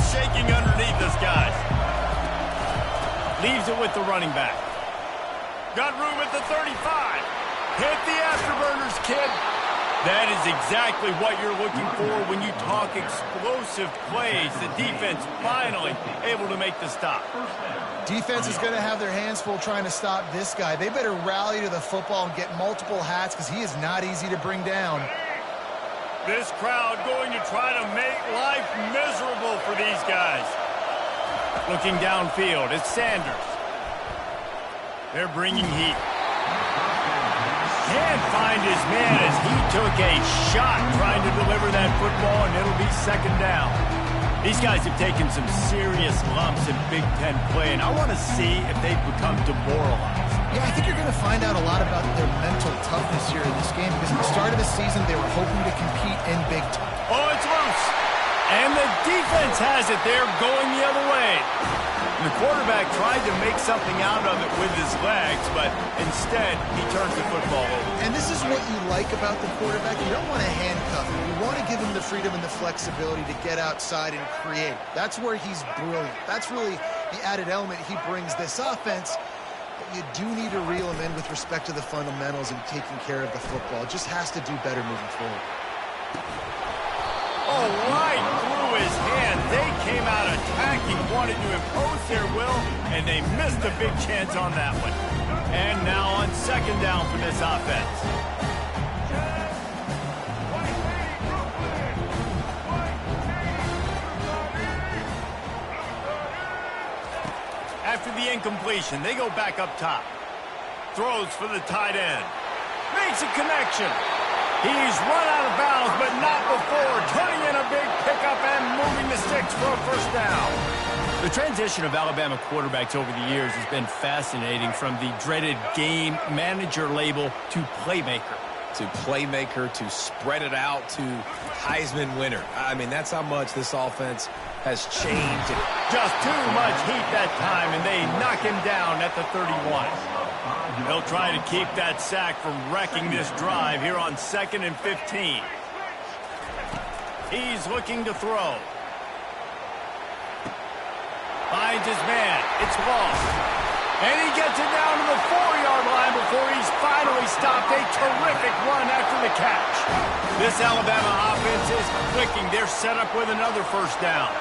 shaking underneath us, guys. Leaves it with the running back. Got room at the 35. Hit the afterburners, kid. That is exactly what you're looking for when you talk explosive plays. The defense finally able to make the stop. Defense is going to have their hands full trying to stop this guy. They better rally to the football and get multiple hats because he is not easy to bring down. This crowd going to try to make life miserable for these guys. Looking downfield, it's Sanders. They're bringing heat. Can't find his man as he took a shot trying to deliver that football, and it'll be second down. These guys have taken some serious lumps in Big Ten play, and I want to see if they've become demoralized. Yeah, I think you're going to find out a lot about their mental toughness here in this game because at the start of the season, they were hoping to compete in Big Ten. Oh, it's loose. And the defense has it. They're going the other way. The quarterback tried to make something out of it with his legs, but instead, he turns the football over. And this is what you like about the quarterback. You don't want to handcuff him. You want to give him the freedom and the flexibility to get outside and create. That's where he's brilliant. That's really the added element he brings this offense. But you do need to reel him in with respect to the fundamentals and taking care of the football. Just has to do better moving forward. Oh, right through his hand. They came out attacking, wanted to impose their will, and they missed a big chance on that one. And now on second down for this offense. After the incompletion, they go back up top. Throws for the tight end. Makes a connection. He's run out of bounds, but not before turning in a big pickup and moving the sticks for a first down. The transition of Alabama quarterbacks over the years has been fascinating, from the dreaded game manager label to playmaker. To playmaker, to spread it out, to Heisman winner. I mean, that's how much this offense has changed. Just too much heat that time, and they knock him down at the 31. They'll try to keep that sack from wrecking this drive here on 2nd and 15. He's looking to throw. Finds his man. It's lost. And he gets it down to the 4-yard line before he's finally stopped. A terrific run after the catch. This Alabama offense is clicking. They're set up with another first down.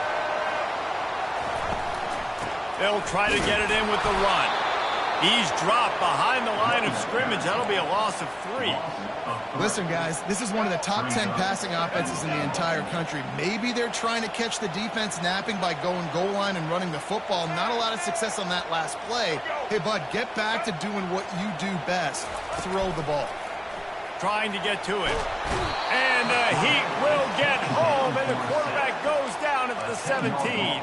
They'll try to get it in with the run. He's dropped behind the line of scrimmage. That'll be a loss of 3. Listen, guys, this is one of the top 10 passing offenses in the entire country. Maybe they're trying to catch the defense napping by going goal line and running the football. Not a lot of success on that last play. Hey, bud, get back to doing what you do best. Throw the ball. Trying to get to it. And the heat will get home, and the quarterback goes down at the 17.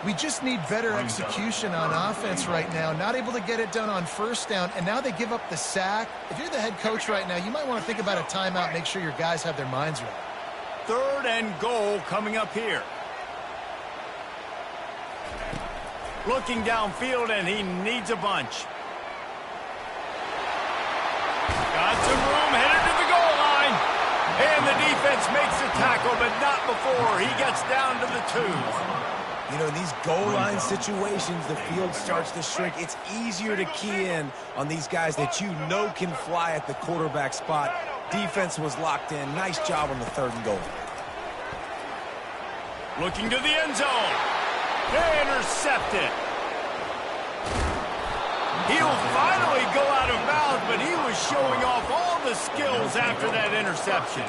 We just need better execution on offense right now. Not able to get it done on first down, and now they give up the sack. If you're the head coach right now, you might want to think about a timeout, make sure your guys have their minds right. 3rd and goal coming up here. Looking downfield, and he needs a bunch. Got some room, headed to the goal line. And the defense makes the tackle, but not before he gets down to the 2. You know, in these goal line situations, the field starts to shrink. It's easier to key in on these guys that you know can fly at the quarterback spot. Defense was locked in. Nice job on the 3rd and goal. Looking to the end zone. Intercepted. He'll finally go out of bounds, but he was showing off all the skills after that interception.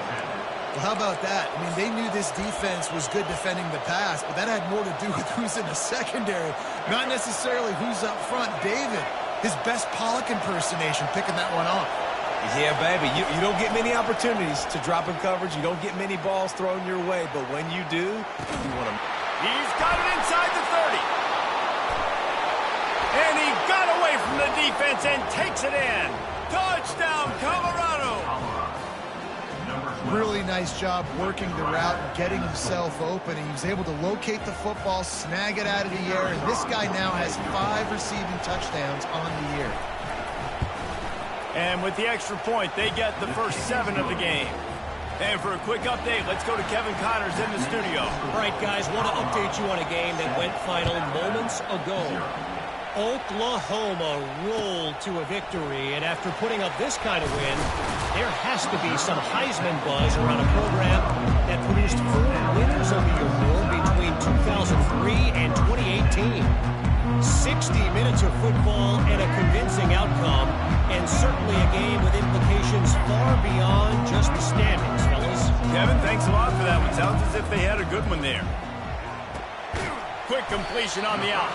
Well, how about that? I mean, they knew this defense was good defending the pass, but that had more to do with who's in the secondary, not necessarily who's up front. David, his best Pollock impersonation, picking that one off. Yeah, baby, you don't get many opportunities to drop in coverage. You don't get many balls thrown your way, but when you do, you want to... He's got it inside the 30. And he got away from the defense and takes it in. Touchdown, Colorado. Really nice job working the route and getting himself open. He was able to locate the football, snag it out of the air, and this guy now has 5 receiving touchdowns on the year. And with the extra point, they get the first 7 of the game. And for a quick update, let's go to Kevin Connors in the studio. All right, guys, want to update you on a game that went final moments ago. Oklahoma rolled to a victory, and after putting up this kind of win, there has to be some Heisman buzz around a program that produced 4 winners of the award between 2003 and 2018. 60 minutes of football and a convincing outcome, and certainly a game with implications far beyond just the standings, fellas. Kevin, thanks a lot for that one. Sounds as if they had a good one there. Quick completion on the out.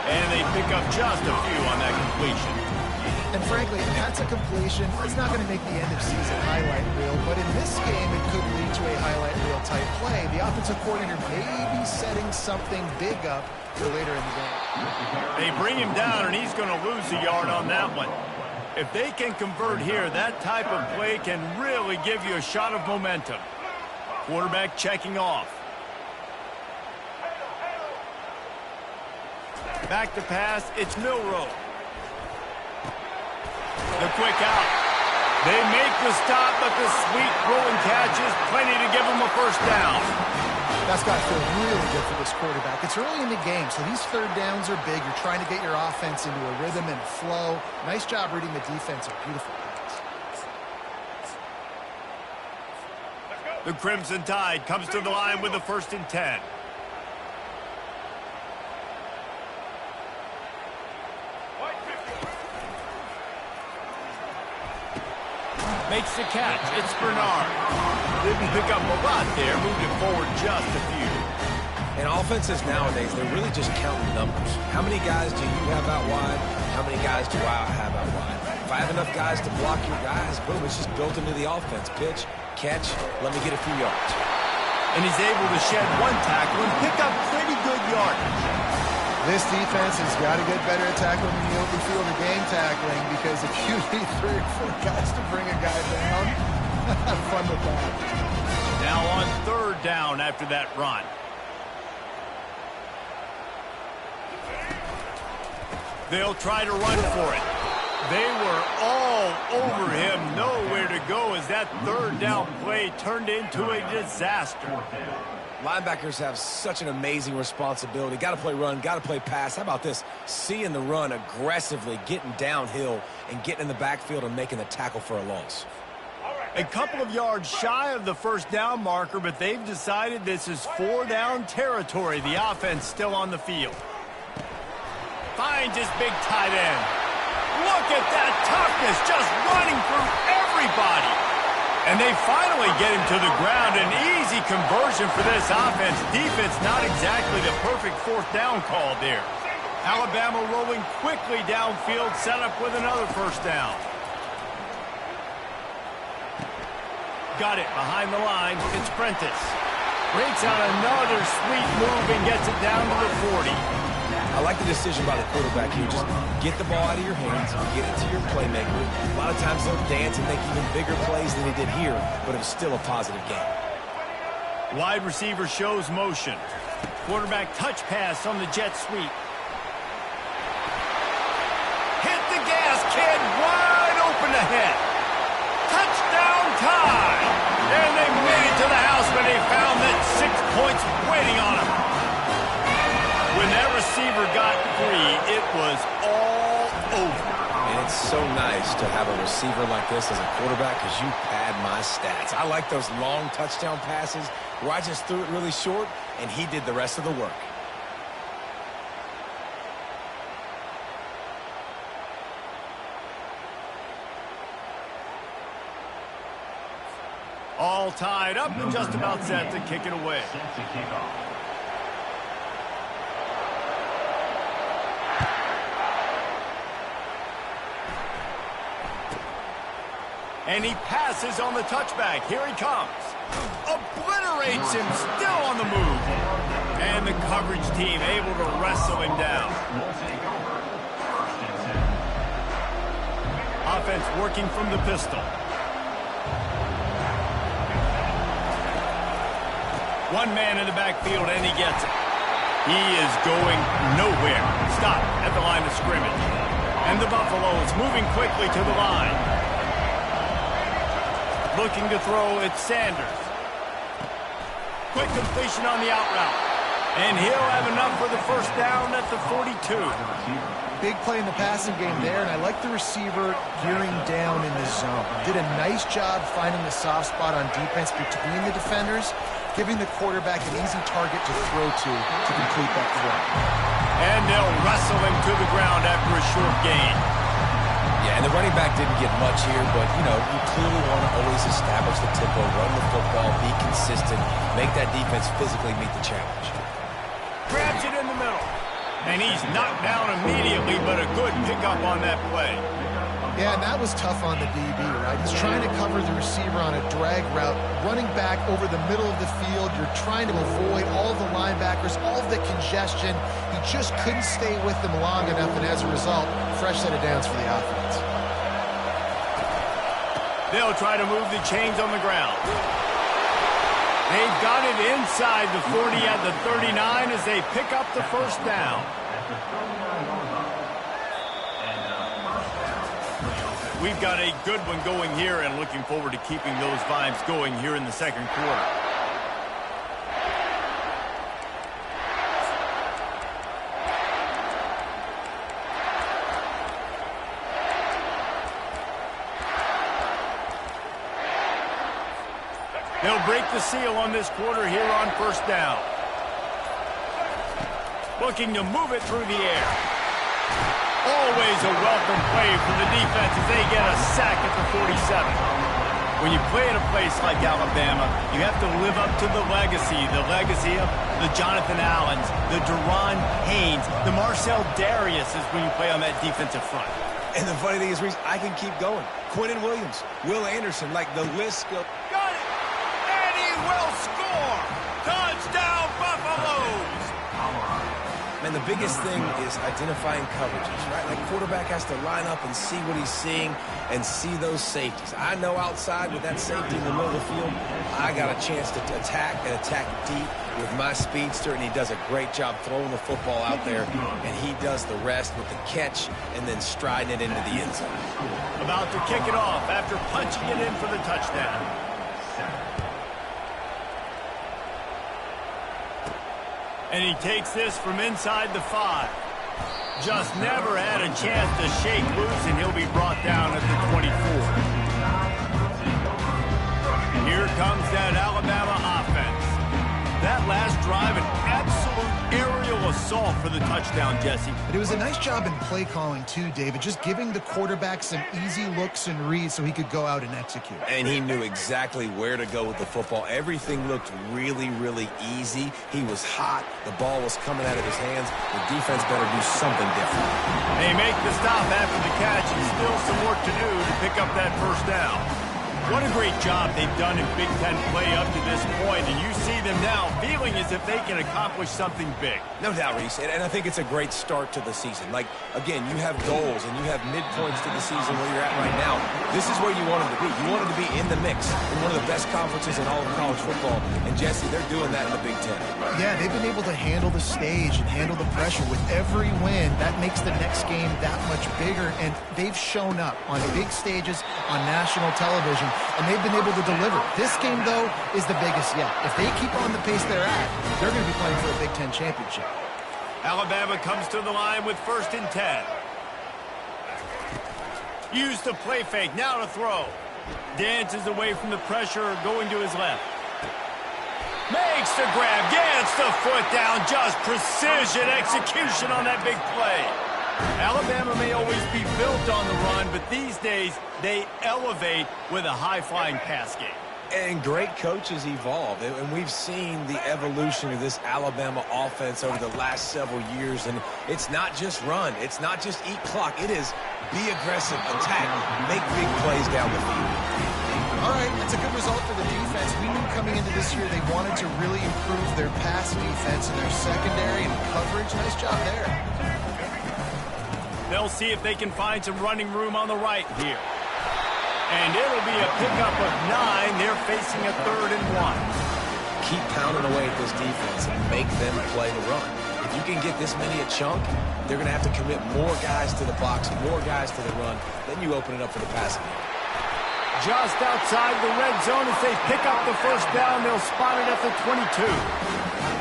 And they pick up just a few on that completion. And frankly, that's a completion. It's not going to make the end-of-season highlight reel, but in this game, it could lead to a highlight reel type play. The offensive coordinator may be setting something big up for later in the game. They bring him down, and he's going to lose a yard on that one. If they can convert here, that type of play can really give you a shot of momentum. Quarterback checking off. Back to pass, it's Milroe. The quick out. They make the stop, but the sweet rolling catch is plenty to give them a first down. That's got to feel really good for this quarterback. It's early in the game, so these third downs are big. You're trying to get your offense into a rhythm and a flow. Nice job reading the defense. A beautiful pass. The Crimson Tide comes to the line with the 1st and 10. Makes the catch. It's Bernard. Didn't pick up a lot there. Moved it forward just a few. And offenses nowadays, they're really just counting numbers. How many guys do you have out wide? How many guys do I have out wide? If I have enough guys to block your guys, boom, it's just built into the offense. Pitch, catch, let me get a few yards. And he's able to shed one tackle and pick up pretty good yardage. This defense has got to get better at tackling in the open field or game tackling, because if you need 3 or 4 guys to bring a guy down, have fun with that. Now on 3rd down after that run. They'll try to run for it. They were all over him, nowhere to go as that 3rd down play turned into a disaster. Linebackers have such an amazing responsibility. Got to play run, got to play pass. How about this? Seeing the run aggressively, getting downhill, and getting in the backfield and making the tackle for a loss. A couple of yards shy of the 1st down marker, but they've decided this is 4-down territory. The offense still on the field. Finds his big tight end. Look at that toughness, just running through everybody. And they finally get him to the ground. An easy conversion for this offense. Defense not exactly the perfect 4th down call there. Alabama rolling quickly downfield, set up with another 1st down. Got it behind the line. It's Prentice. Breaks out another sweet move and gets it down to the 40. I like the decision by the quarterback here. Just get the ball out of your hands, get it to your playmaker. A lot of times they'll dance and make even bigger plays than he did here, but it was still a positive game. Wide receiver shows motion. Quarterback touch pass on the jet sweep. Hit the gas, kid. Wide open ahead. Touchdown time. And they made it to the house, but they found that 6 points waiting on them. When that receiver got free, it was all over. And it's so nice to have a receiver like this as a quarterback because you pad my stats. I like those long touchdown passes where I just threw it really short and he did the rest of the work. All tied up and just about set to kick it away. And he passes on the touchback. Here he comes. Obliterates him, still on the move. And the coverage team able to wrestle him down. Offense working from the pistol. One man in the backfield, and he gets it. He is going nowhere. Stop at the line of scrimmage. And the Buffaloes moving quickly to the line. Looking to throw, it's Sanders. Quick completion on the out route. And he'll have enough for the first down at the 42. Big play in the passing game there, and I like the receiver gearing down in the zone. Did a nice job finding the soft spot on defense between the defenders, giving the quarterback an easy target to throw to complete that throw. And they'll wrestle him to the ground after a short gain. Yeah, and the running back didn't get much here, but, you know, you clearly want to always establish the tempo, run the football, be consistent, make that defense physically meet the challenge. Grabs it in the middle. And he's knocked down immediately, but a good pickup on that play. Yeah, and that was tough on the DB, right? He's trying to cover the receiver on a drag route, running back over the middle of the field. You're trying to avoid all of the linebackers, all of the congestion. He just couldn't stay with them long enough, and as a result, fresh set of downs for the offense. They'll try to move the chains on the ground. They've got it inside the 40 at the 39 as they pick up the first down. We've got a good one going here and looking forward to keeping those vibes going here in the second quarter. They'll break the seal on this quarter here on first down. Looking to move it through the air. Always a welcome play for the defense as they get a sack at the 47. When you play at a place like Alabama, you have to live up to the legacy of the Jonathan Allens, the Deron Haynes, the Marcel Dariuses when you play on that defensive front. And the funny thing is, Reese, I can keep going. Quinnen Williams, Will Anderson, like the list goes. Got it! And he will score! Touchdown, Buffaloes! Man, the biggest thing is identifying coverages, right? Like, quarterback has to line up and see what he's seeing and see those safeties. I know outside with that safety in the middle of the field, I got a chance to attack and attack deep with my speedster, and he does a great job throwing the football out there, and he does the rest with the catch and then striding it into the end zone. About to kick it off after punching it in for the touchdown. And he takes this from inside the 5. Just never had a chance to shake loose, and he'll be brought down at the 24. Here comes that Alabama offense. That last drive, an absolute aerial assault for the touchdown, Jesse. But it was a nice job in play calling too, David, just giving the quarterback some easy looks and reads so he could go out and execute. And he knew exactly where to go with the football. Everything looked really, really easy. He was hot. The ball was coming out of his hands. The defense better do something different. They make the stop after the catch, and still some work to do to pick up that first down. What a great job they've done in Big Ten play up to this point, and you see them now feeling as if they can accomplish something big. No doubt, Reese, and I think it's a great start to the season. Like, again, you have goals and you have midpoints to the season where you're at right now. This is where you want them to be. You want them to be in the mix in one of the best conferences in all of college football, and Jesse, they're doing that in the Big Ten. Yeah, they've been able to handle the stage and handle the pressure. With every win, that makes the next game that much bigger, and they've shown up on big stages on national television, and they've been able to deliver. This game, though, is the biggest yet. If they keep on the pace they're at, they're going to be playing for a Big Ten championship. Alabama comes to the line with 1st and 10. Use the play fake, now to throw. Dances away from the pressure, going to his left. Makes the grab, gets the foot down, just precision execution on that big play. Alabama may always be built on the run, but these days they elevate with a high-flying pass game. And great coaches evolve, and we've seen the evolution of this Alabama offense over the last several years, and it's not just run, it's not just eat clock, it is be aggressive, attack, make big plays down the field. All right, that's a good result for the defense. We knew coming into this year they wanted to really improve their pass defense and their secondary and coverage. Nice job there. They'll see if they can find some running room on the right here. And it'll be a pickup of 9. They're facing a 3rd and 1. Keep pounding away at this defense and make them play the run. If you can get this many a chunk, they're going to have to commit more guys to the box, more guys to the run. Then you open it up for the passing game. Just outside the red zone as they pick up the first down. They'll spot it at the 22.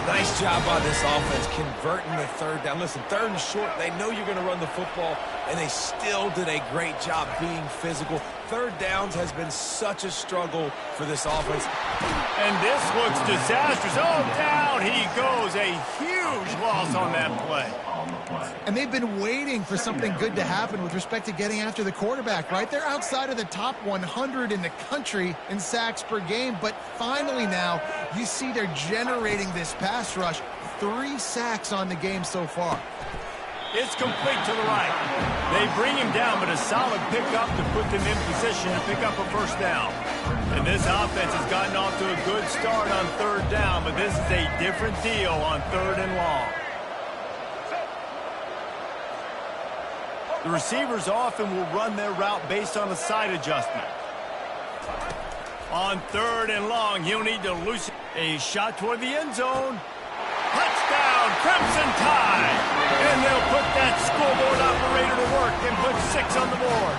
Nice job by this offense converting the third down. Listen, third and short, they know you're going to run the football, and they still did a great job being physical. Third downs has been such a struggle for this offense. And this looks disastrous. Oh, down he goes. A huge loss on that play. And they've been waiting for something good to happen with respect to getting after the quarterback, right? They're outside of the top 100 in the country in sacks per game, but finally now you see they're generating this pass rush. 3 sacks on the game so far. It's complete to the right. They bring him down, but a solid pickup to put them in position to pick up a first down. And this offense has gotten off to a good start on third down, but this is a different deal on third and long. The receivers often will run their route based on a side adjustment. On third and long, he'll need to loosen a shot toward the end zone. Touchdown, Crimson Tide! And they'll put that scoreboard operator to work and put 6 on the board.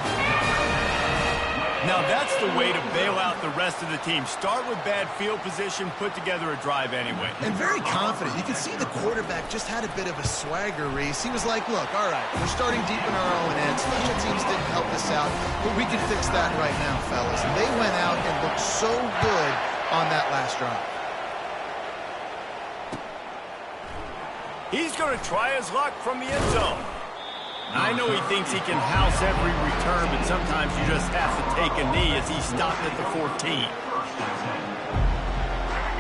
Now that's the way to bail out the rest of the team. Start with bad field position, put together a drive anyway. And very confident. You can see the quarterback just had a bit of a swagger, Reese. He was like, look, all right, we're starting deep in our own end. Special teams didn't help us out, but we can fix that right now, fellas. And they went out and looked so good on that last drive. He's going to try his luck from the end zone. I know he thinks he can house every return, but sometimes you just have to take a knee as he stopped at the 14.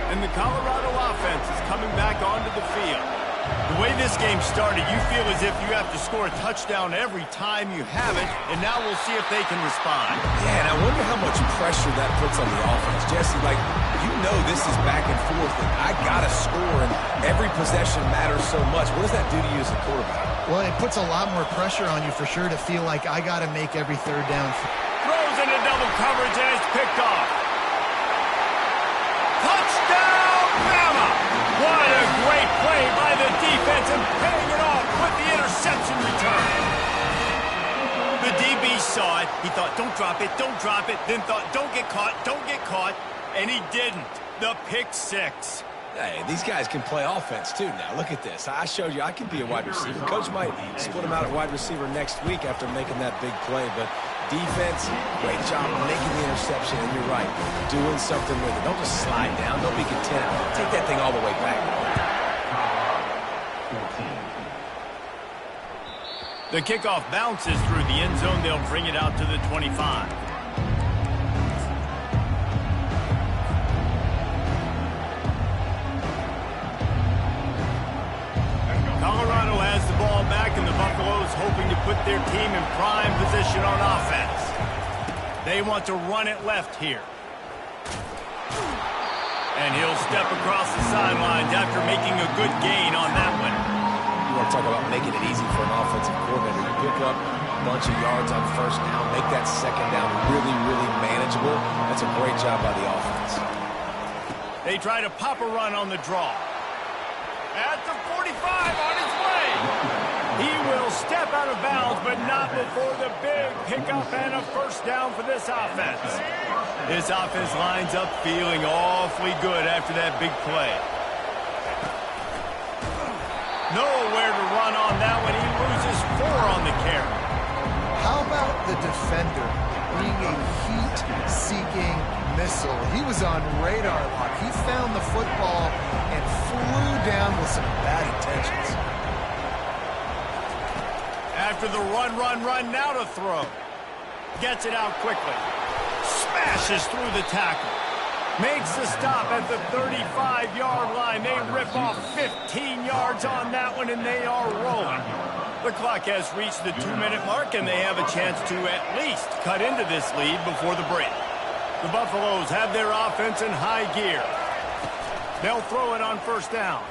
And the Colorado offense is coming back onto the field. The way this game started, you feel as if you have to score a touchdown every time you have it, and now we'll see if they can respond. Yeah, and I wonder how much pressure that puts on the offense. Jesse, like, you know this is back and forth, and I got to score, and every possession matters so much. What does that do to you as a quarterback? Well, it puts a lot more pressure on you for sure to feel like I got to make every third down. Throws into double coverage, and it's picked off. Touchdown, Bama! What a great play by the defense and paying it off with the interception return. The DB saw it. He thought, don't drop it, then thought, don't get caught, and he didn't. The pick 6. Hey, these guys can play offense, too, now. Look at this. I showed you I can be a wide receiver. Coach might split him out at wide receiver next week after making that big play, but defense, great job making the interception, and you're right, doing something with it. Don't just slide down. Don't be content. Take that thing all the way back. The kickoff bounces through the end zone. They'll bring it out to the 25. Colorado has the ball back, and the Buffaloes hoping to put their team in prime position on offense. They want to run it left here. And he'll step across the sidelines after making a good gain on that one. You want to talk about making it easy for an offensive coordinator. You pick up a bunch of yards on first down, make that second down really, really manageable. That's a great job by the offense. They try to pop a run on the draw. At the 45 on his way. He will step out of bounds, but not before the big pickup and a first down for this offense. This offense lines up feeling awfully good after that big play. Nowhere to run on that one. He loses 4 on the carry. How about the defender being a heat-seeking missile? He was on radar lock. He found the football and flew down with some bad intentions. After the run, now to throw. Gets it out quickly. Smashes through the tackle. Makes the stop at the 35-yard line. They rip off 15 yards on that one, and they are rolling. The clock has reached the 2-minute mark, and they have a chance to at least cut into this lead before the break. The Buffaloes have their offense in high gear. They'll throw it on first down.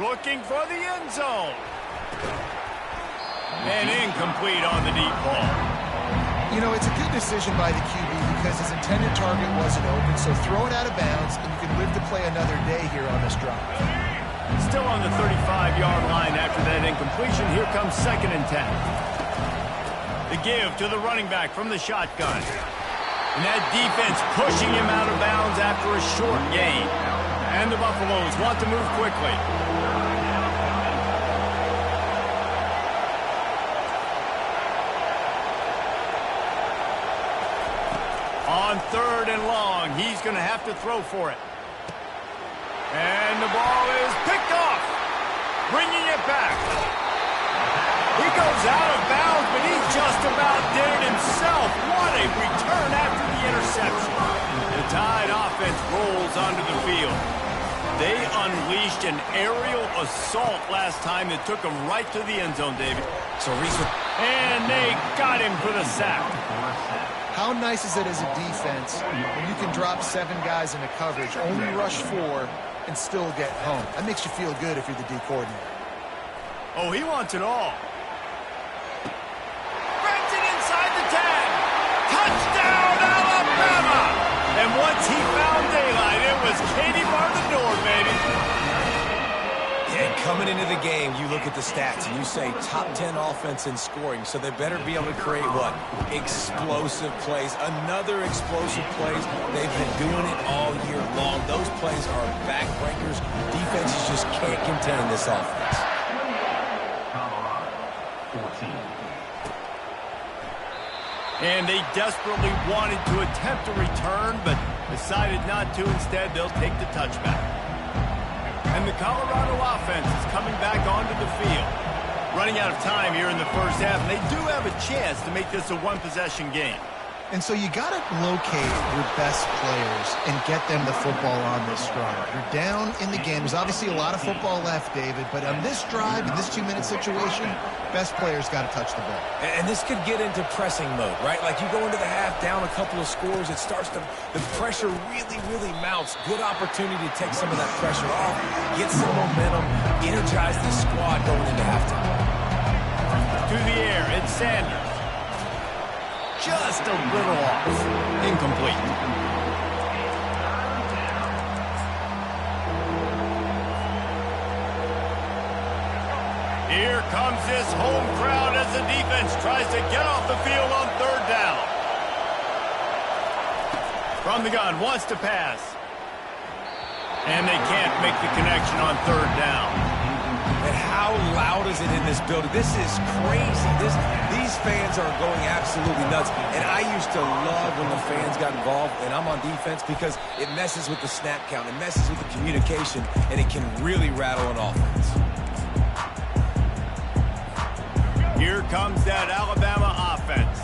Looking for the end zone. And incomplete on the deep ball. You know, it's a good decision by the QB because his intended target wasn't open, so throw it out of bounds, and you can live to play another day here on this drive. Still on the 35-yard line after that incompletion. Here comes 2nd and 10. The give to the running back from the shotgun. And that defense pushing him out of bounds after a short gain. And the Buffaloes want to move quickly. On 3rd and long, he's going to have to throw for it. And the ball is picked off, bringing it back. He goes out of bounds, but he just about did it himself. What a return after the interception. The Tide offense rolls onto the field. They unleashed an aerial assault last time that took them right to the end zone, David. So Reese, and they got him for the sack. How nice is it as a defense when you can drop 7 guys into coverage, only rush 4, and still get home? That makes you feel good if you're the D coordinator. Oh, he wants it all. Benson inside the 10. Touchdown, Alabama! And once he found daylight, it was Katie bar the door, baby. yeah, coming into the game, you look at the stats and you say top 10 offense in scoring, so they better be able to create what? Explosive plays. Another explosive plays. They've been doing it all year long. Those plays are backbreakers. Defenses just can't contain this offense. And they desperately wanted to attempt a return, but decided not to. Instead, they'll take the touchback. And the Colorado offense is coming back onto the field. Running out of time here in the first half, and they do have a chance to make this a one-possession game. And so you got to locate your best players and get them the football on this drive. You're down in the game. There's obviously a lot of football left, David, but on this drive, in this 2-minute situation, best players got to touch the ball. And this could get into pressing mode, right? Like you go into the half down a couple of scores, it starts to, the pressure really, really mounts. Good opportunity to take some of that pressure off, get some momentum, energize this squad going into halftime. To the air, it's Sanders. Just a little off. Incomplete. Here comes this home crowd as the defense tries to get off the field on 3rd down. From the gun, wants to pass. And they can't make the connection on 3rd down. And how loud is it in this building? This is crazy. These fans are going absolutely nuts. And I used to love when the fans got involved, and I'm on defense, because it messes with the snap count. It messes with the communication, and it can really rattle an offense. Here comes that Alabama offense.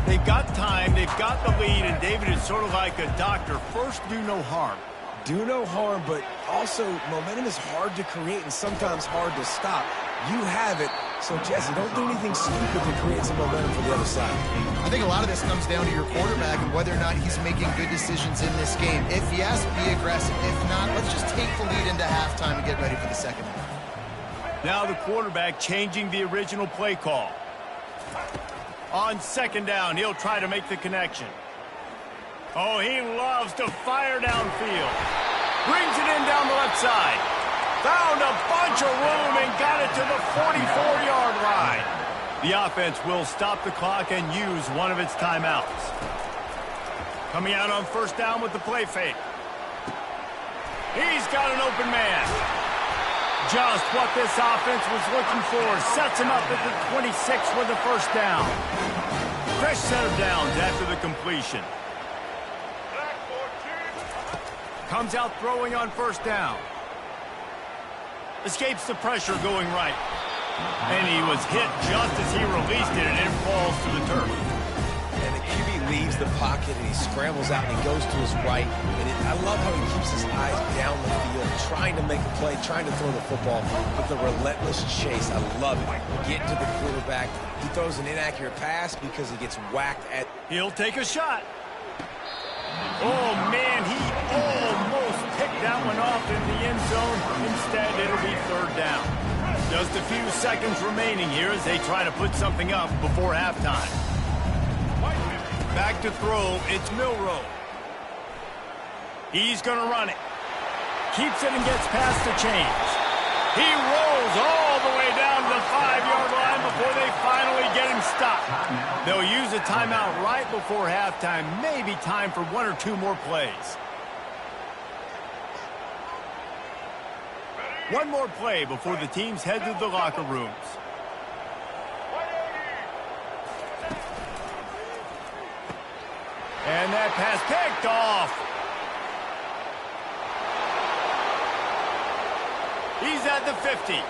They've got time, they've got the lead, and David is sort of like a doctor. First, do no harm. Do no harm, but also momentum is hard to create and sometimes hard to stop. You have it, so Jesse, don't do anything stupid to create some momentum for the other side. I think a lot of this comes down to your quarterback and whether or not he's making good decisions in this game. If yes, be aggressive. If not, let's just take the lead into halftime and get ready for the second half. Now the quarterback changing the original play call. On 2nd down, he'll try to make the connection. Oh, he loves to fire downfield. Brings it in down the left side. Found a bunch of room and got it to the 44-yard line. The offense will stop the clock and use one of its timeouts. Coming out on 1st down with the play fake. He's got an open man. Just what this offense was looking for. Sets him up at the 26 with the 1st down. Fresh set of downs after the completion. Comes out throwing on 1st down. Escapes the pressure going right. And he was hit just as he released it, and it falls to the turf. And the QB leaves the pocket, and he scrambles out, and he goes to his right. And I love how he keeps his eyes down the field, trying to make a play, trying to throw the football with the relentless chase. I love it. Get to the quarterback. He throws an inaccurate pass because he gets whacked at. He'll take a shot. Oh, man, he almost picked that one off in the end zone. Instead, it'll be 3rd down. Just a few seconds remaining here as they try to put something up before halftime. Back to throw, it's Milroe. He's going to run it. Keeps it and gets past the chains. He rolls all the way down to the 5-yard line before they finally get him stopped. They'll use a timeout right before halftime. Maybe time for 1 or 2 more plays. One more play before the teams head to the locker rooms. And that pass picked off. He's at the 50.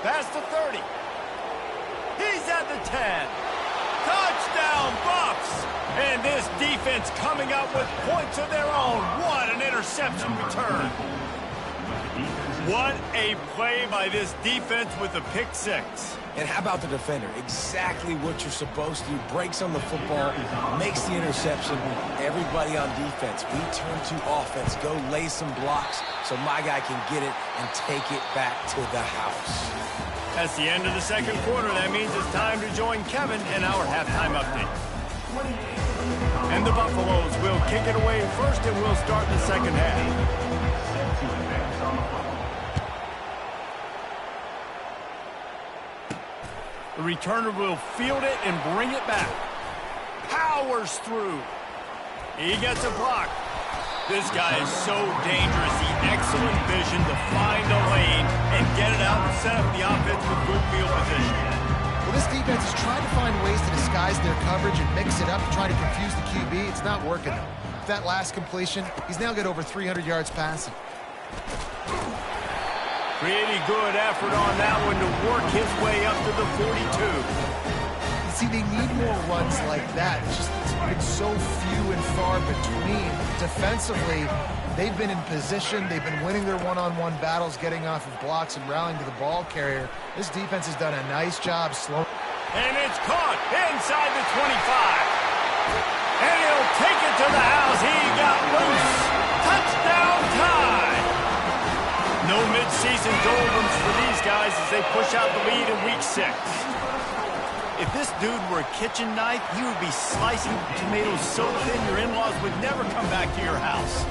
Past the 30. He's at the 10. Touchdown, Bucks! And this defense coming up with points of their own. What an interception return. What a play by this defense with a pick 6. And how about the defender? Exactly what you're supposed to do. Breaks on the football, makes the interception. Everybody on defense, we turn to offense. Go lay some blocks so my guy can get it and take it back to the house. That's the end of the second quarter. That means it's time to join Kevin in our halftime update. And the Buffaloes will kick it away first, and we'll start the second half. The returner will field it and bring it back. Powers through. He gets a block. This guy is so dangerous. The excellent vision to find a lane and get it out and set up the offense with good field position. Well, this defense is trying to find ways to disguise their coverage and mix it up to try to confuse the QB. It's not working, though. With that last completion, he's now got over 300 yards passing. Pretty good effort on that one to work his way up to the 42. You see, they need more runs like that. It's just it's so few and far between. Defensively, they've been in position. They've been winning their one-on-one battles, getting off of blocks and rallying to the ball carrier. This defense has done a nice job slowing. And it's caught inside the 25. And he'll take it to the house. He got loose. Touchdown tie. No mid-season doldrums for these guys as they push out the lead in week 6. If this dude were a kitchen knife, he would be slicing tomatoes so thin your in-laws would never come back to your house.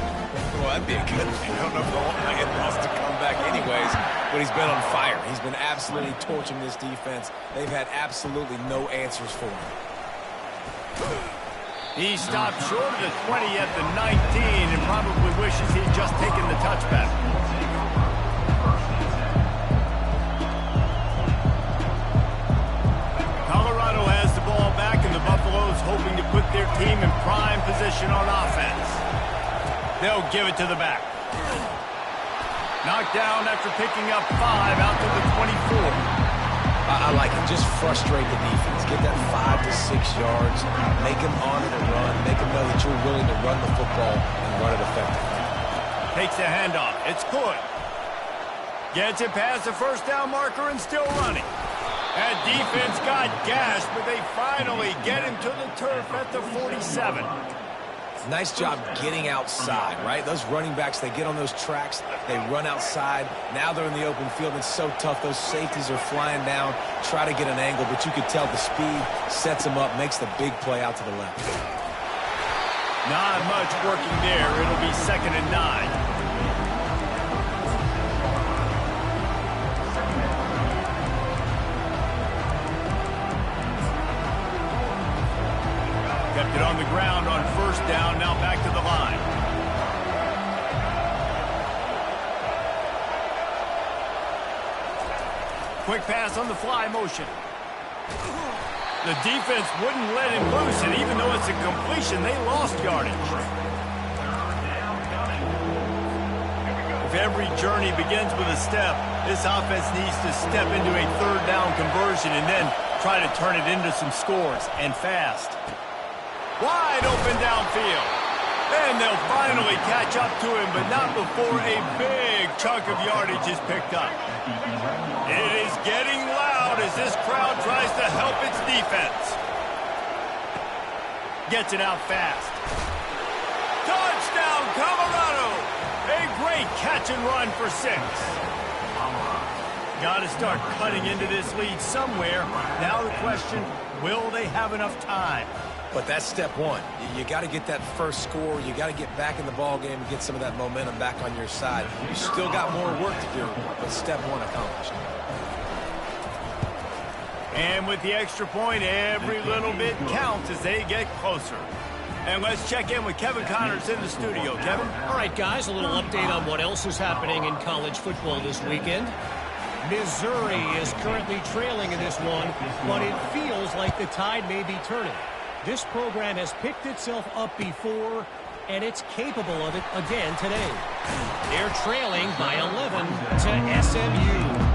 Well, that'd be a good thing. I don't know if I want my in-laws to come back anyways, but he's been on fire. He's been absolutely torching this defense. They've had absolutely no answers for him. He stopped short of the 20 at the 19 and probably wishes he'd just taken the touchback. Colorado has the ball back, and the Buffaloes hoping to put their team in prime position on offense. They'll give it to the back. Knocked down after picking up 5 out to the 24. I like it. Just frustrate the defense. Get that 5 to 6 yards. Make them honor the run. Make them know that you're willing to run the football and run it effectively. Takes the handoff. It's good. Gets it past the first down marker and still running. That defense got gashed, but they finally get him to the turf at the 47. Nice job getting outside, right? Those running backs, they get on those tracks, they run outside. Now they're in the open field. It's so tough. Those safeties are flying down, try to get an angle, but you could tell the speed sets them up, makes the big play out to the left. Not much working there. It'll be 2nd and 9. Kept it on the ground on first down, now back to the line. Quick pass on the fly motion. The defense wouldn't let him loose, and even though it's a completion, they lost yardage. If every journey begins with a step, this offense needs to step into a 3rd down conversion and then try to turn it into some scores, and fast. Wide open downfield. And they'll finally catch up to him, but not before a big chunk of yardage is picked up. It is getting loud as this crowd tries to help its defense. Gets it out fast. Touchdown, Colorado! A great catch and run for 6. Got to start cutting into this lead somewhere. Now the question, will they have enough time? But that's step one. You got to get that first score. You got to get back in the ball game and get some of that momentum back on your side. You still got more work to do, but step one accomplished. And with the extra point, every little bit counts as they get closer. And let's check in with Kevin Connors in the studio. Kevin? All right, guys, a little update on what else is happening in college football this weekend. Missouri is currently trailing in this one, but it feels like the tide may be turning. This program has picked itself up before, and it's capable of it again today. They're trailing by 11 to SMU.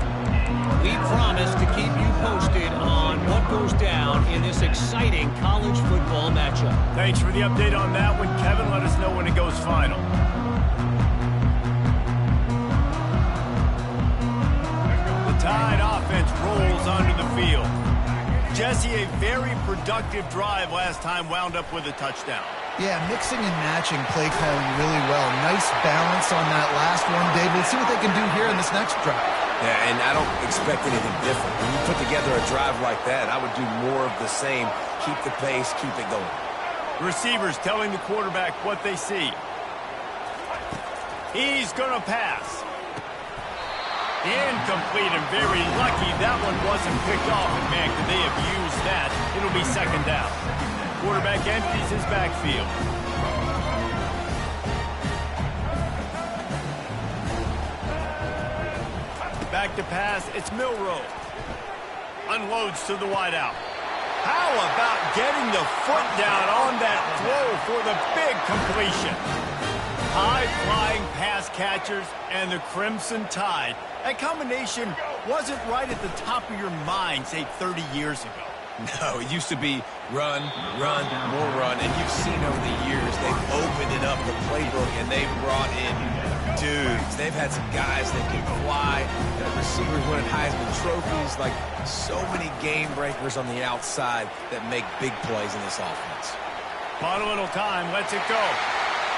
We promise to keep you posted on what goes down in this exciting college football matchup. Thanks for the update on that one, Kevin. Let us know when it goes final. The Tide offense rolls onto the field. Jesse, a very productive drive last time wound up with a touchdown. Yeah, mixing and matching play calling really well. Nice balance on that last one, David. Let's see what they can do here in this next drive. Yeah, and I don't expect anything different. When you put together a drive like that, I would do more of the same. Keep the pace, keep it going. Receivers telling the quarterback what they see. He's going to pass. Incomplete, and very lucky that one wasn't picked off. And man, could they have used that? It'll be second down. Quarterback empties his backfield. Back to pass, it's Milroe. Unloads to the wideout. How about getting the foot down on that throw for the big completion? High-flying pass catchers and the Crimson Tide. That combination wasn't right at the top of your mind, say, 30 years ago. No, it used to be run, run, more run, and you've seen over the years they've opened it up, the playbook, and they've brought in dudes. They've had some guys that can fly, and receivers winning Heisman trophies, like so many game breakers on the outside that make big plays in this offense. Bought a little time, lets it go.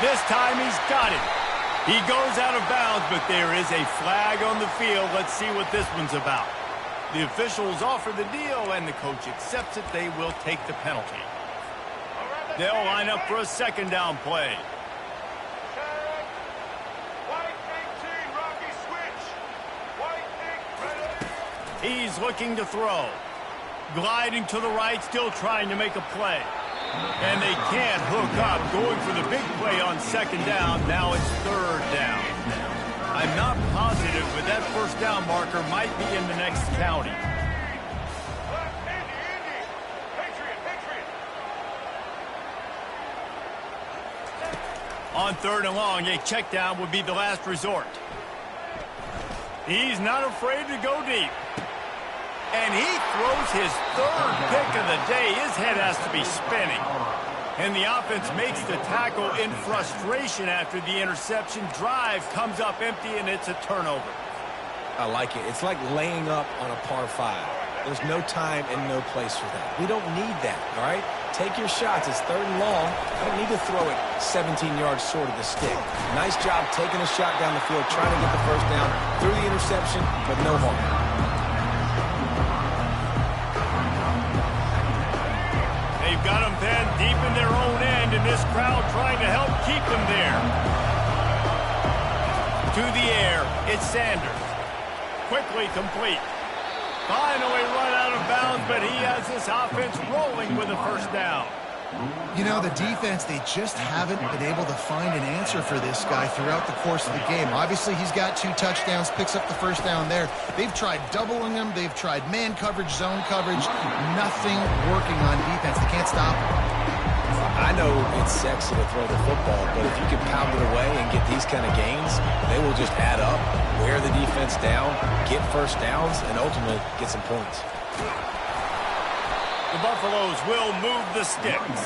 This time he's got it. He goes out of bounds, but there is a flag on the field. Let's see what this one's about. The officials offer the deal, and the coach accepts it. They will take the penalty. They'll line up for a second down play. He's looking to throw. Gliding to the right, still trying to make a play. And they can't hook up. Going for the big play on second down. Now it's third down. I'm not positive, but that first down marker might be in the next county. On third and long, a check down would be the last resort. He's not afraid to go deep. And he throws his third pick of the day. His head has to be spinning. And the offense makes the tackle in frustration after the interception. Drive comes up empty, and it's a turnover. I like it. It's like laying up on a par 5. There's no time and no place for that. We don't need that, all right? Take your shots. It's third and long. I don't need to throw it 17 yards short of the stick. Nice job taking a shot down the field, trying to get the first down through the interception, but no harm. They've got them then deep in their own end, and this crowd trying to help keep them there. To the air, it's Sanders. Quickly complete. Finally run out of bounds, but he has this offense rolling with a first down. You know, the defense, they just haven't been able to find an answer for this guy throughout the course of the game. Obviously, he's got 2 touchdowns, picks up the first down there. They've tried doubling him. They've tried man coverage, zone coverage. Nothing working on defense. They can't stop him. I know it's sexy to throw the football, but if you can pound it away and get these kind of gains, they will just add up, wear the defense down, get first downs, and ultimately get some points. The Buffaloes will move the sticks.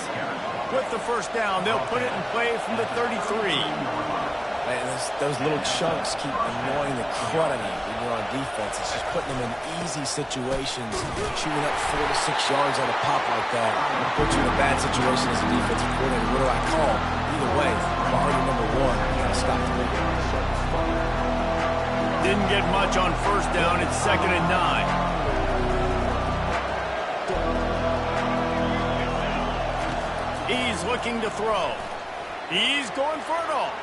With the first down, they'll put it in play from the 33. Man, those little chunks keep annoying the crud out of you when you're on defense. It's just putting them in easy situations, shooting up 4 to 6 yards at a pop like that. It'll put you in a bad situation as a defensive coordinator. What do I call? Either way, priority number 1, you got to stop the run. Didn't get much on first down. It's 2nd and 9. He's looking to throw. He's going for it all.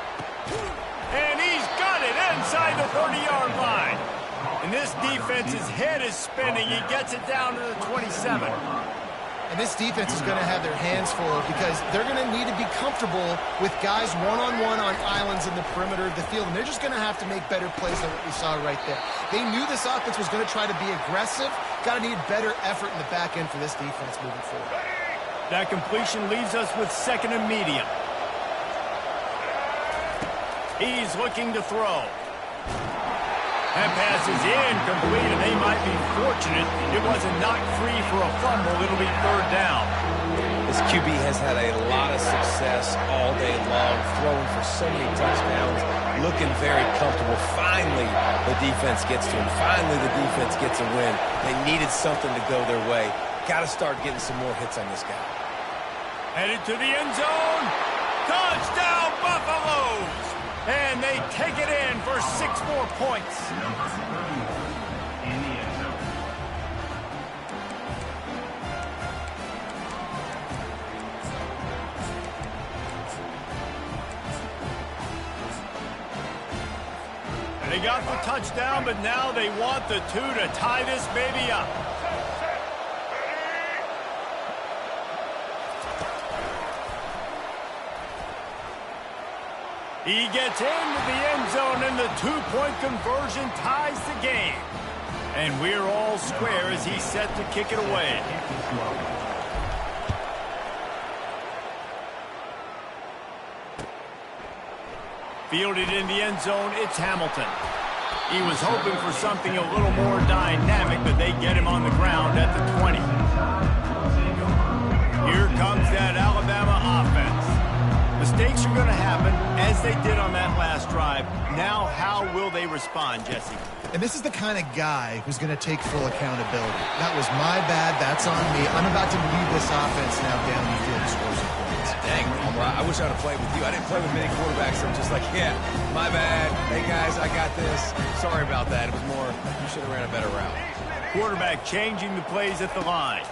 And he's got it inside the 30-yard line. And this defense's head is spinning. He gets it down to the 27. And this defense is going to have their hands full because they're going to need to be comfortable with guys one-on-one on islands in the perimeter of the field. And they're just going to have to make better plays than what we saw right there. They knew this offense was going to try to be aggressive. Got to need better effort in the back end for this defense moving forward. That completion leaves us with 2nd and medium. He's looking to throw. That pass is incomplete, and they might be fortunate it wasn't knocked free for a fumble. It'll be 3rd down. This QB has had a lot of success all day long, throwing for so many touchdowns, looking very comfortable. Finally, the defense gets to him. Finally, the defense gets a win. They needed something to go their way. Got to start getting some more hits on this guy. Headed to the end zone. Touchdown, Buffaloes! And they take it in for 6 more points. They got the touchdown, but now they want the 2 to tie this baby up. He gets into the end zone, and the 2-point conversion ties the game. And we're all square as he's set to kick it away. Fielded in the end zone, it's Hamilton. He was hoping for something a little more dynamic, but they get him on the ground at the 20. Here comes that Alabama offense. Mistakes are going to happen, as they did on that last drive. Now, how will they respond, Jesse? And this is the kind of guy who's going to take full accountability. That was my bad. That's on me. I'm about to lead this offense now down the field to score some points. Dang, I wish I would have played with you. I didn't play with many quarterbacks. I'm just like, yeah, my bad. Hey, guys, I got this. Sorry about that. It was more, you should have ran a better route. Quarterback changing the plays at the line.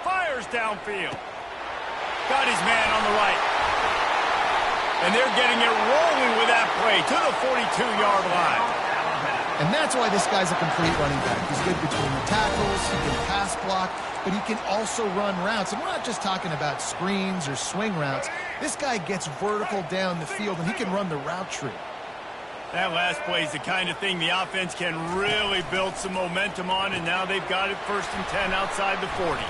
Fires downfield. Got his man on the right. And they're getting it rolling with that play to the 42-yard line. And that's why this guy's a complete running back. He's good between the tackles, he can pass block, but he can also run routes. And we're not just talking about screens or swing routes. This guy gets vertical down the field, and he can run the route tree. That last play is the kind of thing the offense can really build some momentum on, and now they've got it 1st and 10 outside the 40.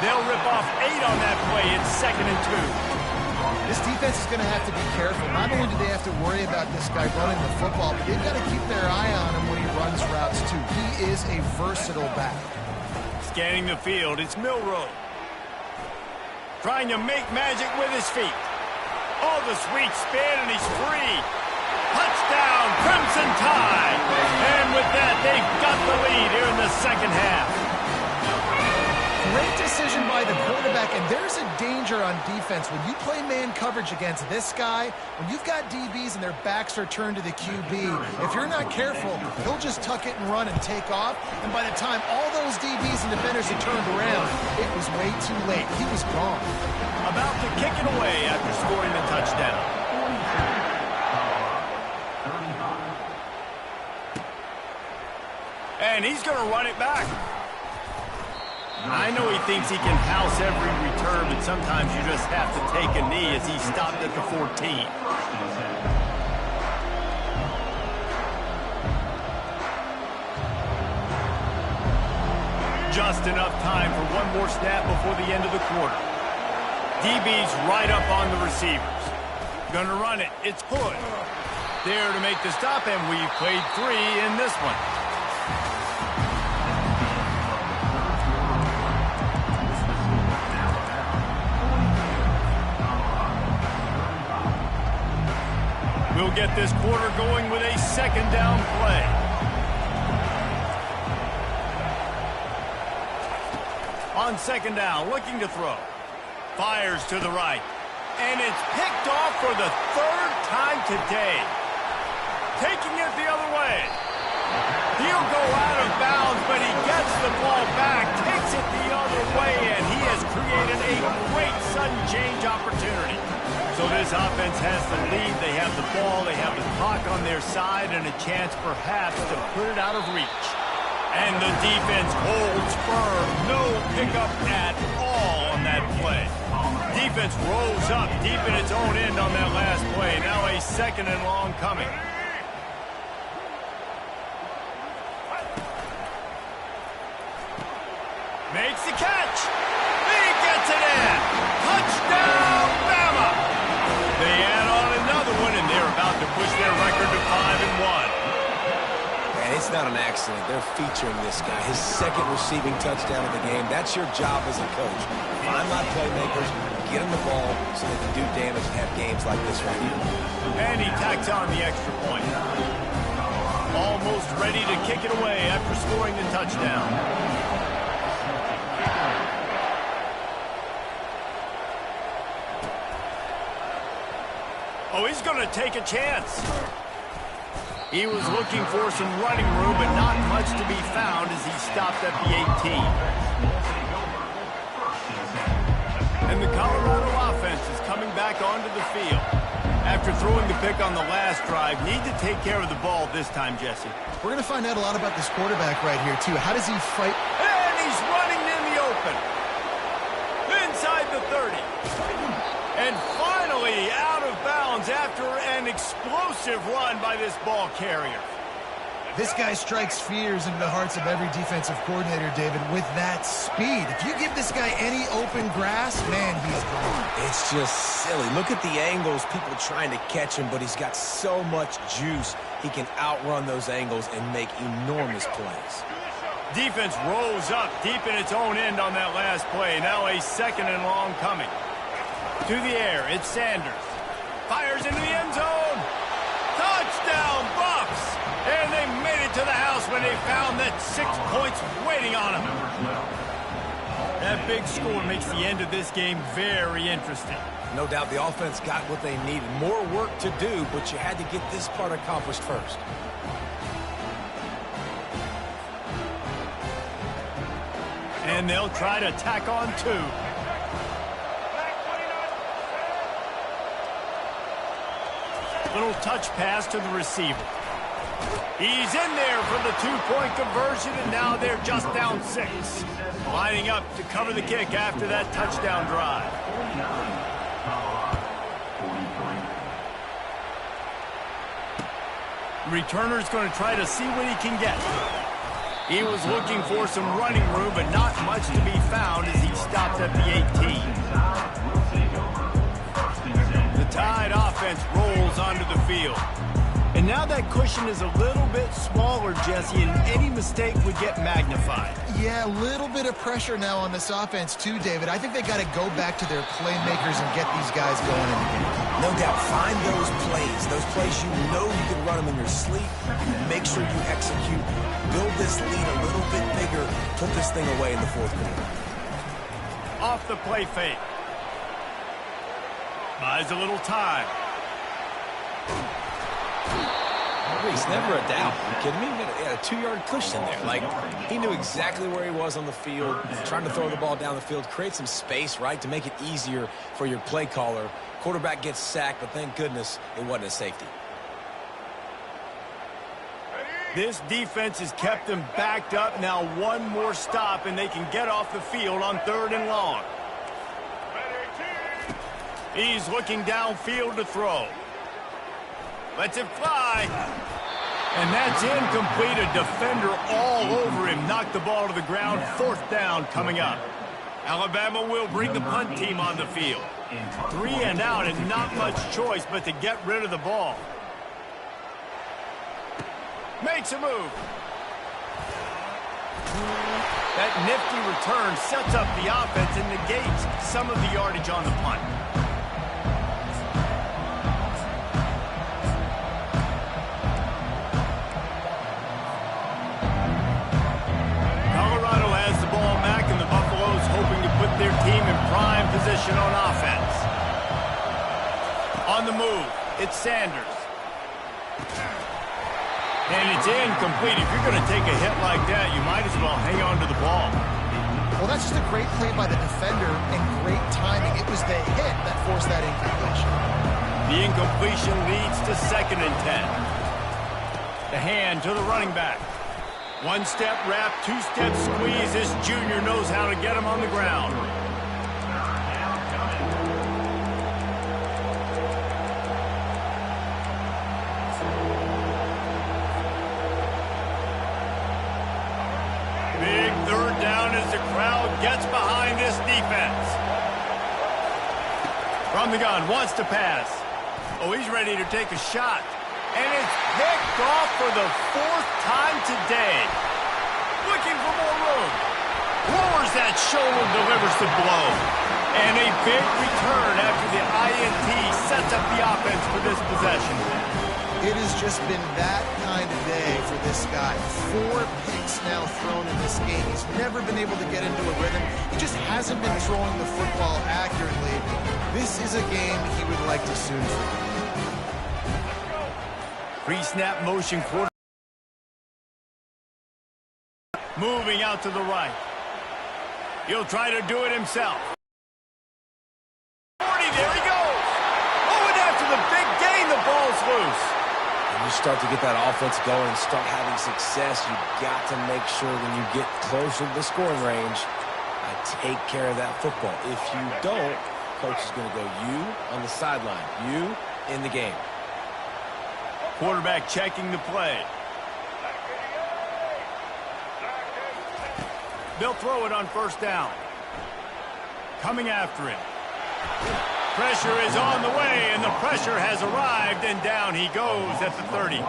They'll rip off 8 on that play. It's 2nd and 2. This defense is going to have to be careful. Not only do they have to worry about this guy running the football, but they've got to keep their eye on him when he runs routes, too. He is a versatile back. Scanning the field, it's Milroe. Trying to make magic with his feet. Oh, the sweet spin, and he's free. Touchdown, Crimson Tide. And with that, they've got the lead here in the 2nd half. Great decision by the quarterback, and there's a danger on defense. When you play man coverage against this guy, when you've got DBs and their backs are turned to the QB, if you're not careful, he'll just tuck it and run and take off, and by the time all those DBs and defenders had turned around, it was way too late. He was gone. About to kick it away after scoring the touchdown. And he's going to run it back. I know he thinks he can house every return, but sometimes you just have to take a knee as he stopped at the 14. Just enough time for one more snap before the end of the quarter. DB's right up on the receivers. Gonna run it. It's Hood. There to make the stop, and we've played 3 in this one. We'll get this quarter going with a 2nd down play. On 2nd down, looking to throw. Fires to the right. And it's picked off for the 3rd time today. Taking it the other way. He'll go out of bounds, but he gets the ball back, takes it the other way, and he has created a great sudden change opportunity. So this offense has the lead. They have the ball. They have the clock on their side and a chance perhaps to put it out of reach. And the defense holds firm. No pickup at all on that play. Defense rolls up deep in its own end on that last play. Now a 2nd and long coming. Makes the catch. He gets it in. Touchdown, Bama. They add on another one, and they're about to push their record to 5-1. And it's not an accident. They're featuring this guy. His 2nd receiving touchdown of the game. That's your job as a coach. Find my playmakers, get them the ball so they can do damage and have games like this right here. And he tacks on the extra point. Almost ready to kick it away after scoring the touchdown. Oh, he's going to take a chance. He was looking for some running room, but not much to be found as he stopped at the 18. And the Colorado offense is coming back onto the field. After throwing the pick on the last drive, need to take care of the ball this time, Jesse. We're going to find out a lot about this quarterback right here, too. How does he fight? And he's running in the open. Inside the 30. And finally out of bounds after an explosive run by this ball carrier. This guy strikes fears into the hearts of every defensive coordinator, David, with that speed. If you give this guy any open grass, man, he's gone. It's just silly. Look at the angles, people trying to catch him, but he's got so much juice. He can outrun those angles and make enormous plays. Defense rolls up deep in its own end on that last play. Now a 2nd and long coming. To the air, it's Sanders. Fires into the end zone. Touchdown, Bucks! And they made it to the house when they found that 6 points waiting on them. That big score makes the end of this game very interesting. No doubt the offense got what they needed. More work to do, but you had to get this part accomplished first. And they'll try to tack on 2. Little touch pass to the receiver. He's in there for the 2-point conversion, and now they're just down 6. Lining up to cover the kick after that touchdown drive. The returner's going to try to see what he can get. He was looking for some running room, but not much to be found as he stopped at the 18. Tide offense rolls onto the field. And now that cushion is a little bit smaller, Jesse, and any mistake would get magnified. Yeah, a little bit of pressure now on this offense too, David. I think they got to go back to their playmakers and get these guys going in the game. No doubt, find those plays you know you can run them in your sleep. Make sure you execute. Build this lead a little bit bigger. Put this thing away in the 4th quarter. Off the play fake. Buys a little time. Reese, never a doubt. Are you kidding me? He had a 2-yard cushion there. Like, he knew exactly where he was on the field, trying to throw the ball down the field, create some space, right, to make it easier for your play caller. Quarterback gets sacked, but thank goodness it wasn't a safety. This defense has kept them backed up. Now one more stop, and they can get off the field on 3rd and long. He's looking downfield to throw. Lets it fly. And that's incomplete. A defender all over him. Knocked the ball to the ground. 4th down coming up. Alabama will bring the punt team on the field. 3 and out, and not much choice but to get rid of the ball. Makes a move. That nifty return sets up the offense and negates some of the yardage on the punt. Their team in prime position on offense. On the move, it's Sanders. And it's incomplete. If you're going to take a hit like that, you might as well hang on to the ball. Well, that's just a great play by the defender and great timing. It was the hit that forced that incompletion. The incompletion leads to 2nd and 10. The hand to the running back. One-step wrap, two-step squeeze. This junior knows how to get him on the ground. Big third down as the crowd gets behind this defense. From the gun, wants to pass. Oh, he's ready to take a shot. And it's picked off for the fourth time today. Looking for more room. Lowers that shoulder, delivers the blow. And a big return after the INT sets up the offense for this possession. It has just been that kind of day for this guy. 4 picks now thrown in this game. He's never been able to get into a rhythm. He just hasn't been throwing the football accurately. This is a game he would like to soon forget. Pre-snap motion quarter. Moving out to the right. He'll try to do it himself. 40, there he goes. Oh, and after the big gain, the ball's loose. When you start to get that offense going and start having success, you've got to make sure when you get closer to the scoring range, take care of that football. If you don't, coach is going to go you on the sideline, you in the game. Quarterback checking the play. They'll throw it on first down. Coming after him. Pressure is on the way, and the pressure has arrived, and down he goes at the 30.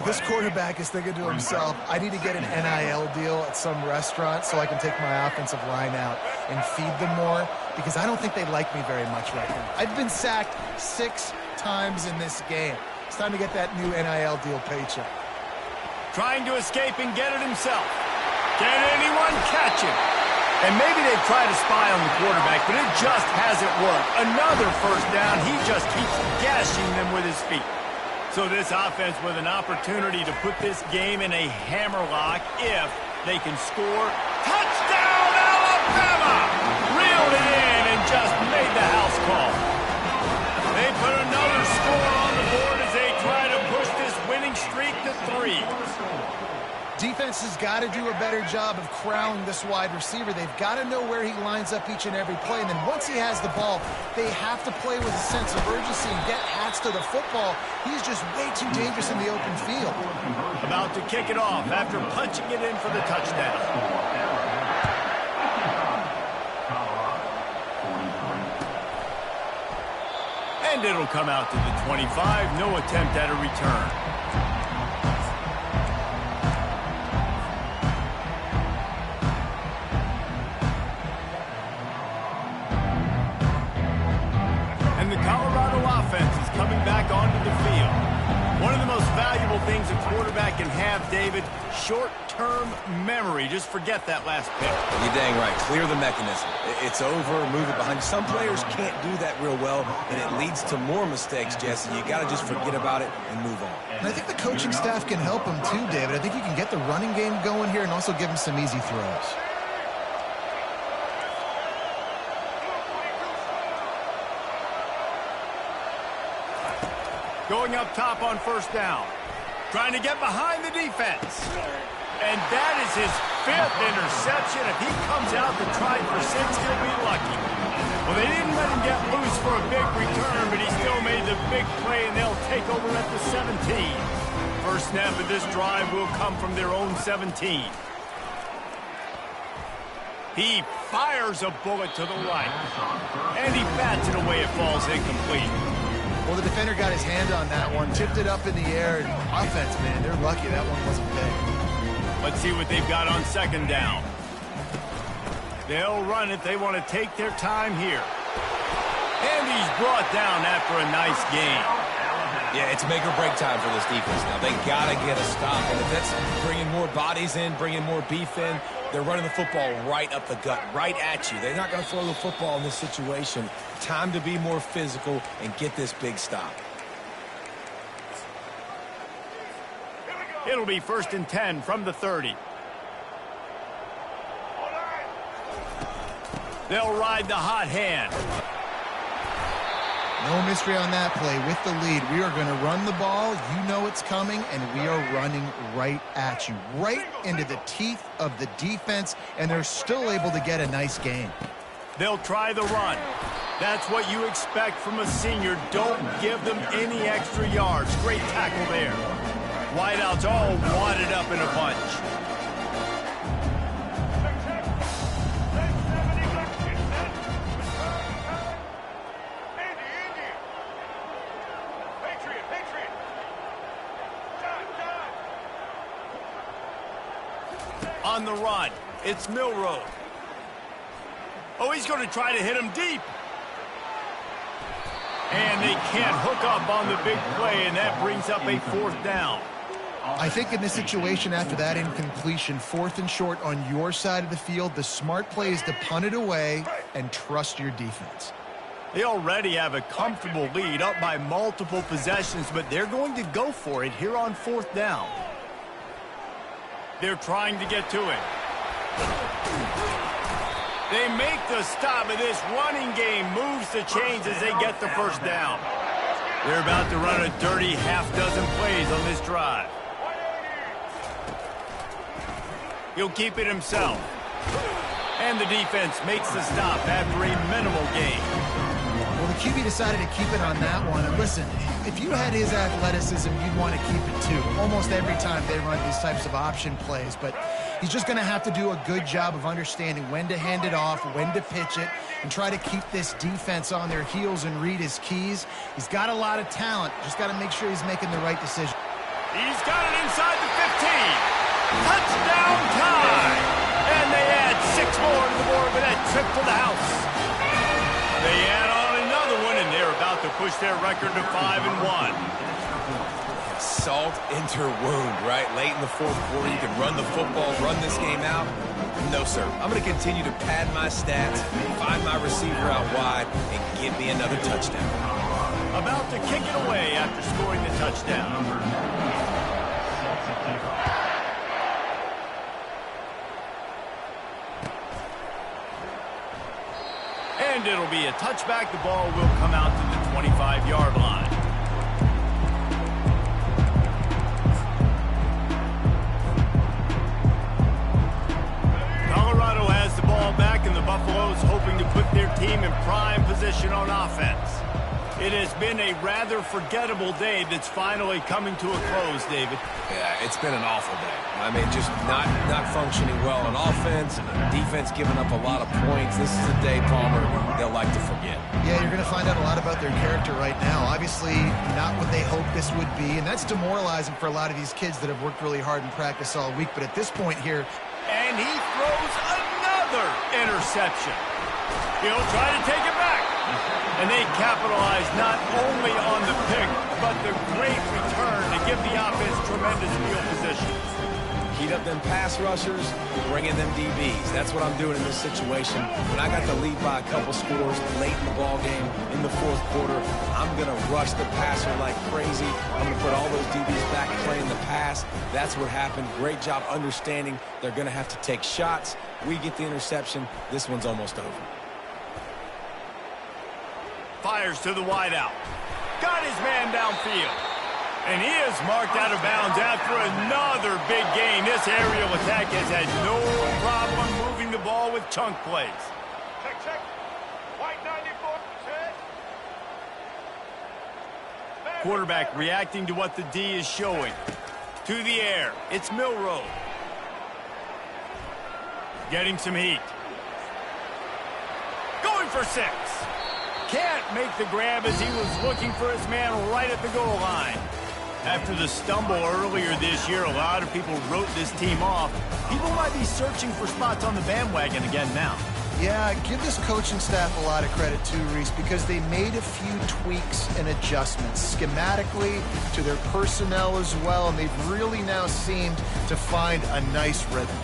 This quarterback is thinking to himself, I need to get an NIL deal at some restaurant so I can take my offensive line out and feed them more, because I don't think they like me very much right now. I've been sacked 6 times in this game. It's time to get that new NIL deal paycheck. Trying to escape and get it himself. Can anyone catch him? And maybe they try to spy on the quarterback, but it just hasn't worked. Another first down. He just keeps gashing them with his feet. So this offense with an opportunity to put this game in a hammerlock if they can score. Touchdown, Alabama! Reeled it in and just made the house call. They put another score on the board as they try to push this winning streak to 3. Defense has got to do a better job of corralling this wide receiver. They've got to know where he lines up each and every play. And then once he has the ball, they have to play with a sense of urgency and get hats to the football. He's just way too dangerous in the open field. About to kick it off after punching it in for the touchdown. And it'll come out to the 25. No attempt at a return. Onto the field. One of the most valuable things a quarterback can have, David, short-term memory. Just forget that last pick. You're dang right. Clear the mechanism. It's over, move it behind. Some players can't do that real well, and it leads to more mistakes, Jesse. You got to just forget about it and move on. And I think the coaching staff can help him too, David. I think you can get the running game going here and also give him some easy throws. Going up top on first down. Trying to get behind the defense. And that is his 5th interception. If he comes out to try for 6, he'll be lucky. Well, they didn't let him get loose for a big return, but he still made the big play, and they'll take over at the 17. First snap of this drive will come from their own 17. He fires a bullet to the right. And he bats it away. It falls incomplete. Well, the defender got his hand on that one, tipped it up in the air, and offense, man, they're lucky that one wasn't big. Let's see what they've got on second down. They'll run it. They want to take their time here. And he's brought down after a nice game. Yeah, it's make or break time for this defense now. They got to get a stop. And if that's bringing more bodies in, bringing more beef in, they're running the football right up the gut, right at you. They're not going to throw the football in this situation. Time to be more physical and get this big stop. It'll be 1st and 10 from the 30. They'll ride the hot hand. No mystery on that play. With the lead, we are going to run the ball. You know it's coming, and we are running right at you, right into the teeth of the defense, and they're still able to get a nice gain. They'll try the run. That's what you expect from a senior. Don't give them any extra yards. Great tackle there. Wideouts all wadded up in a bunch. On the run, it's Milroe. Oh, he's going to try to hit him deep. And they can't hook up on the big play, and that brings up a 4th down. I think in this situation, after that incompletion, 4th and short on your side of the field, the smart play is to punt it away and trust your defense. They already have a comfortable lead, up by multiple possessions, but they're going to go for it here on 4th down. They're trying to get to it. They make the stop, and this running game moves the chains as they get the 1st down. They're about to run a dirty half-dozen plays on this drive. He'll keep it himself. And the defense makes the stop after a minimal gain. Well, the QB decided to keep it on that one. And listen, if you had his athleticism, you'd want to keep it too. Almost every time they run these types of option plays. But he's just going to have to do a good job of understanding when to hand it off, when to pitch it, and try to keep this defense on their heels and read his keys. He's got a lot of talent. Just got to make sure he's making the right decision. He's got it inside the 15. Touchdown time! And they add 6 more to the board with that trip to the house. They add on another one, and they're about to push their record to 5-1. Salt into her wound, right? Late in the 4th quarter, you can run the football, run this game out. No, sir. I'm going to continue to pad my stats, find my receiver out wide, and give me another touchdown. About to kick it away after scoring the touchdown. And it'll be a touchback. The ball will come out to the 25-yard line. Colorado has the ball back, and the Buffaloes hoping to put their team in prime position on offense. It has been a rather forgettable day that's finally coming to a close, David. Yeah, it's been an awful day. I mean, just not functioning well on offense, and defense giving up a lot of points. This is a day, Palmer, they'll like to forget. Yeah, you're going to find out a lot about their character right now. Obviously, not what they hoped this would be, and that's demoralizing for a lot of these kids that have worked really hard in practice all week. But at this point here... And he throws another interception. He'll try to take it back. And they capitalize not only on the pick, but the great return to give the offense tremendous field position. Heat up them pass rushers, bring in them DBs. That's what I'm doing in this situation. When I got the lead by a couple scores late in the ball game, in the 4th quarter, I'm going to rush the passer like crazy. I'm going to put all those DBs back playing the pass. That's what happened. Great job understanding they're going to have to take shots. We get the interception. This one's almost over. Fires to the wideout. Got his man downfield. And he is marked out of bounds after another big gain. This aerial attack has had no problem moving the ball with chunk plays. Check. White 94. Set. Quarterback reacting to what the D is showing. To the air. It's Milroe. Getting some heat. Going for 6. Can't make the grab as he was looking for his man right at the goal line. After the stumble earlier this year, a lot of people wrote this team off. People might be searching for spots on the bandwagon again now. Yeah, give this coaching staff a lot of credit too, Reese, because they made a few tweaks and adjustments schematically to their personnel as well, and they've really now seemed to find a nice rhythm.